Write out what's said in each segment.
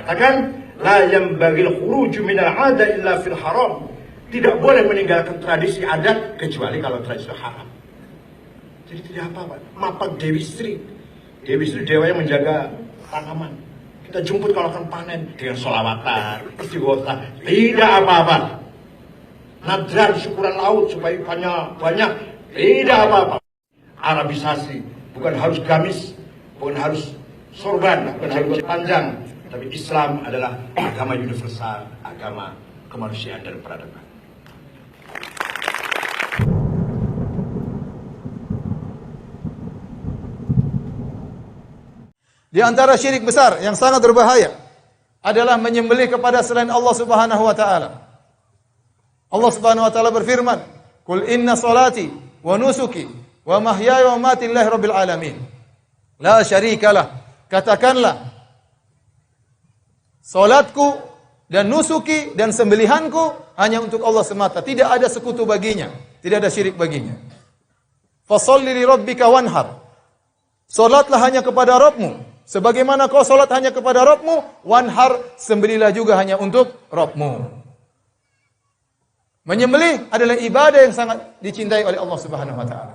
mengatakan la yambagil khuruju minal 'ada illa fil haram. Tidak boleh meninggalkan tradisi adat kecuali kalau tradisi haram. Jadi tidak apa-apa. Mapak Dewi Sri. Dewi Sri dewa yang menjaga tanaman. Kita jemput kalau akan panen dengan sholawatan, istighosah. Tidak apa-apa. Nadrar syukuran laut supaya ikannya banyak. Tidak apa-apa. Arabisasi. Bukan harus gamis. Bukan harus sorban. Bukan harus panjang. Tapi Islam adalah agama universal. Agama kemanusiaan dan peradaban. Di antara syirik besar yang sangat berbahaya adalah menyembelih kepada selain Allah Subhanahu wa taala. Allah Subhanahu wa taala berfirman, "Qul inna salati wa nusuki wa mahyaya wa mamati lillahi rabbil alamin. La syarikalah." Katakanlah, salatku dan nusuki dan sembelihanku hanya untuk Allah semata, tidak ada sekutu baginya, tidak ada syirik baginya. Fasholli li rabbika wanhar. Salatlah hanya kepada Rabbmu. Sebagaimana kau salat hanya kepada Rabbmu, wanhar, sembelilah juga hanya untuk Rabbmu. Menyembelih adalah ibadah yang sangat dicintai oleh Allah Subhanahu wa taala.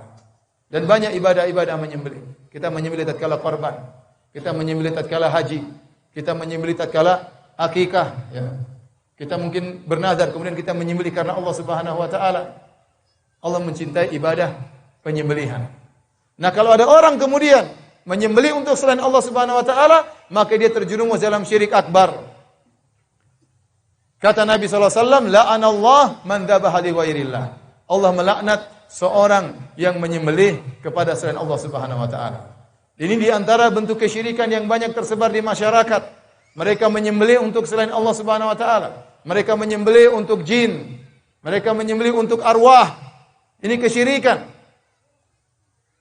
Dan banyak ibadah-ibadah menyembelih. Kita menyembelih tatkala korban, kita menyembelih tatkala haji, kita menyembelih tatkala akikah, ya. Kita mungkin bernazar kemudian kita menyembelih karena Allah Subhanahu wa taala. Allah mencintai ibadah penyembelihan. Nah, kalau ada orang kemudian menyembelih untuk selain Allah Subhanahu wa taala, maka dia terjerumus dalam syirik akbar. Kata Nabi sallallahu alaihi wasallam, la'anallah man dzabaha li ghairillah. Allah melaknat seorang yang menyembelih kepada selain Allah Subhanahu wa taala. Ini di antara bentuk kesyirikan yang banyak tersebar di masyarakat. Mereka menyembelih untuk selain Allah Subhanahu wa taala. Mereka menyembelih untuk jin. Mereka menyembelih untuk arwah. Ini kesyirikan.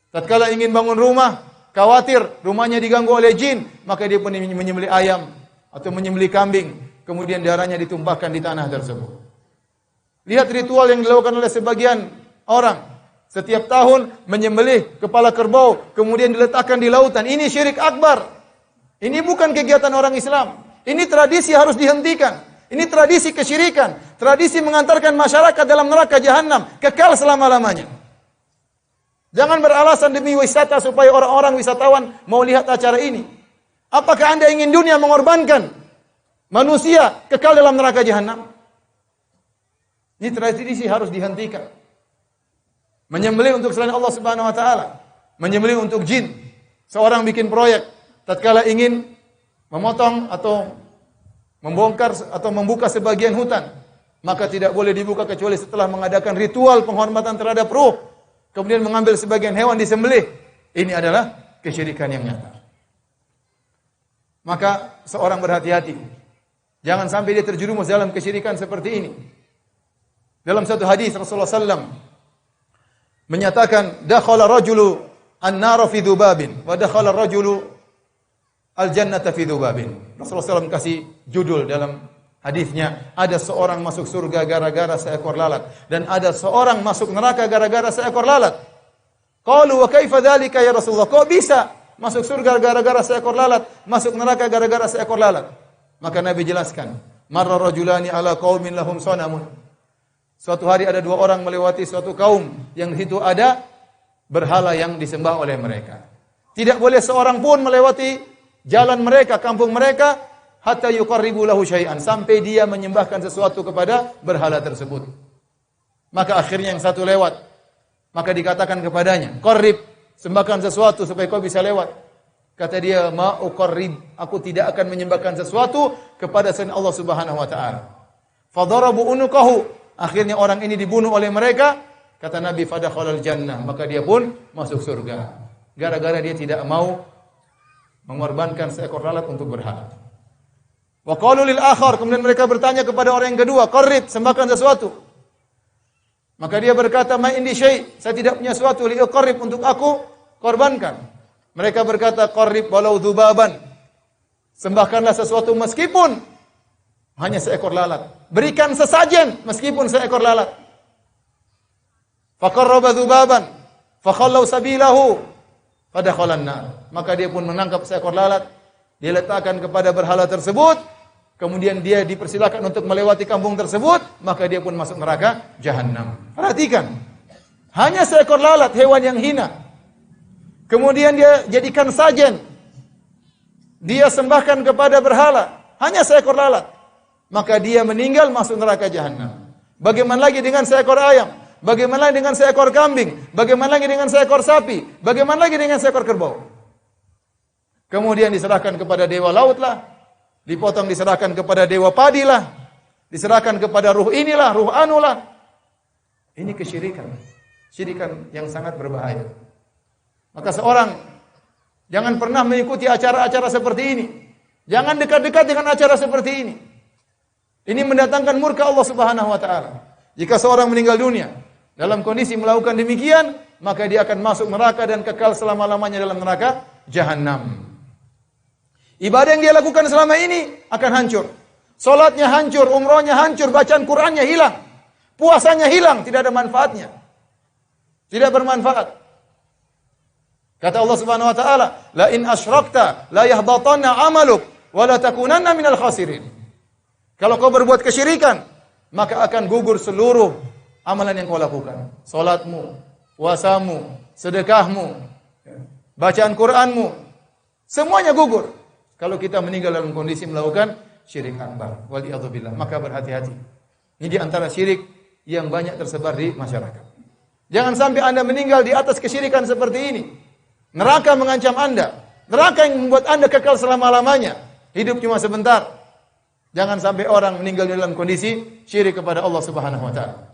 Tatkala ingin bangun rumah, khawatir rumahnya diganggu oleh jin, maka dia pun menyembelih ayam atau menyembelih kambing, kemudian darahnya ditumpahkan di tanah tersebut. Lihat ritual yang dilakukan oleh sebagian orang. Setiap tahun menyembelih kepala kerbau, kemudian diletakkan di lautan. Ini syirik akbar. Ini bukan kegiatan orang Islam. Ini tradisi harus dihentikan. Ini tradisi kesyirikan. Tradisi mengantarkan masyarakat dalam neraka jahanam, kekal selama-lamanya. Jangan beralasan demi wisata supaya orang-orang wisatawan mau lihat acara ini. Apakah Anda ingin dunia mengorbankan manusia kekal dalam neraka jahanam? Ini tradisi harus dihentikan. Menyembelih untuk selain Allah Subhanahu wa taala, menyembelih untuk jin. Seorang bikin proyek, tatkala ingin memotong atau membongkar atau membuka sebagian hutan, maka tidak boleh dibuka kecuali setelah mengadakan ritual penghormatan terhadap ruh. Kemudian mengambil sebagian hewan disembelih. Ini adalah kesyirikan yang nyata. Maka seorang berhati-hati. Jangan sampai dia terjerumus dalam kesyirikan seperti ini. Dalam satu hadis Rasulullah SAW menyatakan, dakhala rajulu an-nara fi dzubabin wa dakhala rajulu al-jannata fi dzubabin. Rasulullah SAW kasih judul dalam hadisnya, ada seorang masuk surga gara-gara seekor lalat dan ada seorang masuk neraka gara-gara seekor lalat. Qalu wa kaifa dzalika ya Rasulullah? Kok bisa masuk surga gara-gara seekor lalat, masuk neraka gara-gara seekor lalat? Maka Nabi jelaskan, marra rajulani ala qaumin lahum sanamun. Suatu hari ada dua orang melewati suatu kaum yang di situ ada berhala yang disembah oleh mereka. Tidak boleh seorang pun melewati jalan mereka, kampung mereka, hatta yuqarribu lahu syai'an, sampai dia menyembahkan sesuatu kepada berhala tersebut. Maka akhirnya yang satu lewat, maka dikatakan kepadanya, qarrib, sembahkan sesuatu supaya kau bisa lewat. Kata dia, ma uqarrib, aku tidak akan menyembahkan sesuatu kepada selain Allah Subhanahu wa taala. Fadarabu unuqahu, akhirnya orang ini dibunuh oleh mereka. Kata Nabi, fadakhalal jannah, maka dia pun masuk surga. Gara-gara dia tidak mau mengorbankan seekor lalat untuk berhala. Wa qalu lil akhar, kemudian mereka bertanya kepada orang yang kedua, qarrib, sembahkan sesuatu. Maka dia berkata, ma indi syai', saya tidak punya sesuatu li uqarrib untuk aku korbankan. Mereka berkata, qarrib walau dzubaban, sembahkanlah sesuatu meskipun hanya seekor lalat. Berikan sesajen meskipun seekor lalat. Faqarraba dzubaban fakhallau sabilahu fadakhalan nar. Maka dia pun menangkap seekor lalat, dia letakkan kepada berhala tersebut, kemudian dia dipersilakan untuk melewati kampung tersebut, maka dia pun masuk neraka jahanam. Perhatikan, hanya seekor lalat, hewan yang hina. Kemudian dia jadikan sajen, dia sembahkan kepada berhala, hanya seekor lalat, maka dia meninggal masuk neraka jahanam. Bagaimana lagi dengan seekor ayam? Bagaimana lagi dengan seekor kambing? Bagaimana lagi dengan seekor sapi? Bagaimana lagi dengan seekor kerbau? Kemudian diserahkan kepada dewa laut lah, dipotong diserahkan kepada dewa padi lah, diserahkan kepada ruh inilah, ruh anulah. Ini kesyirikan. Syirikan yang sangat berbahaya. Maka seorang jangan pernah mengikuti acara-acara seperti ini. Jangan dekat-dekat dengan acara seperti ini. Ini mendatangkan murka Allah Subhanahu wa taala. Jika seorang meninggal dunia dalam kondisi melakukan demikian, maka dia akan masuk neraka dan kekal selama-lamanya dalam neraka jahanam. Ibadah yang dia lakukan selama ini akan hancur. Salatnya hancur, umrohnya hancur, bacaan Qur'annya hilang. Puasanya hilang, tidak ada manfaatnya. Tidak bermanfaat. Kata Allah Subhanahu wa taala, "La in asyrakta la yahbatanna 'amaluk wa la takunanna minal khasirin." Kalau kau berbuat kesyirikan, maka akan gugur seluruh amalan yang kau lakukan. Salatmu, puasamu, sedekahmu, bacaan Qur'anmu, semuanya gugur. Kalau kita meninggal dalam kondisi melakukan syirik akbar, waliyadzubillah, maka berhati-hati. Ini di antara syirik yang banyak tersebar di masyarakat. Jangan sampai Anda meninggal di atas kesyirikan seperti ini. Neraka mengancam Anda. Neraka yang membuat Anda kekal selama-lamanya. Hidup cuma sebentar. Jangan sampai orang meninggal dalam kondisi syirik kepada Allah Subhanahu wa taala.